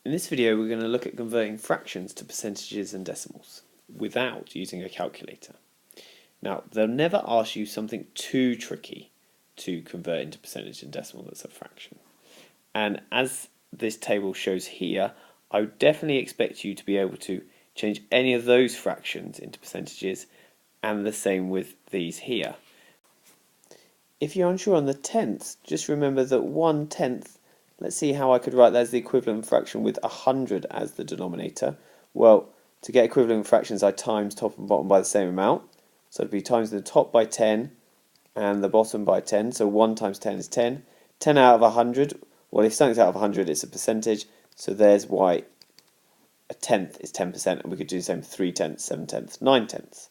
In this video we're going to look at converting fractions to percentages and decimals without using a calculator. Now they'll never ask you something too tricky to convert into percentage and decimal that's a fraction. And as this table shows here, I would definitely expect you to be able to change any of those fractions into percentages, and the same with these here. If you're unsure on the tenths, just remember that 1/10, let's see how I could write that as the equivalent fraction with 100 as the denominator. Well, to get equivalent fractions I times top and bottom by the same amount. So it'd be times the top by 10 and the bottom by 10. So 1 times 10 is 10. 10 out of 100, well if something's out of 100 it's a percentage. So there's why a tenth is 10%, and we could do the same for 3/10, 7/10, 9/10.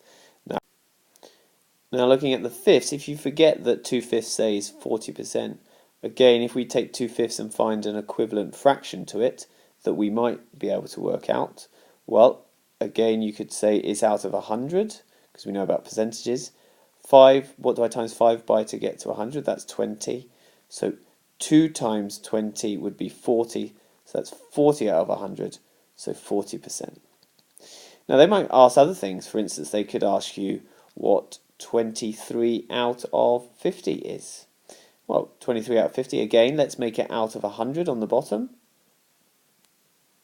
Now looking at the fifths, if you forget that 2/5 say is 40%, again if we take 2/5 and find an equivalent fraction to it that we might be able to work out, well again you could say it's out of 100 because we know about percentages. 5, what do I times 5 by to get to 100? That's 20. So 2 times 20 would be 40, so that's 40 out of 100, so 40%. Now they might ask other things. For instance, they could ask you what 23 out of 50 is. Well, 23 out of 50, again, let's make it out of 100 on the bottom.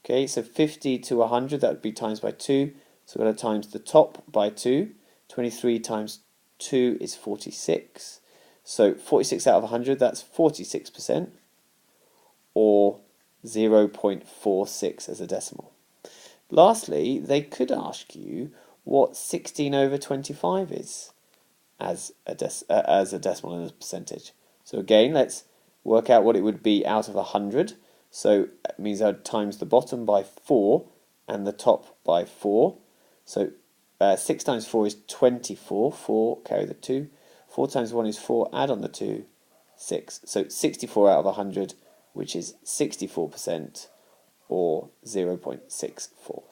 Okay, so 50 to 100, that would be times by 2. So we're going to times the top by 2. 23 times 2 is 46. So 46 out of 100, that's 46%, or 0.46 as a decimal. Lastly, they could ask you what 16 over 25 is as a decimal and a percentage. So again, let's work out what it would be out of 100. So it means I'd times the bottom by 4 and the top by 4. So 6 times 4 is 24. 4, carry the 2. 4 times 1 is 4, add on the 2, 6. So 64 out of 100, which is 64%, or 0.64.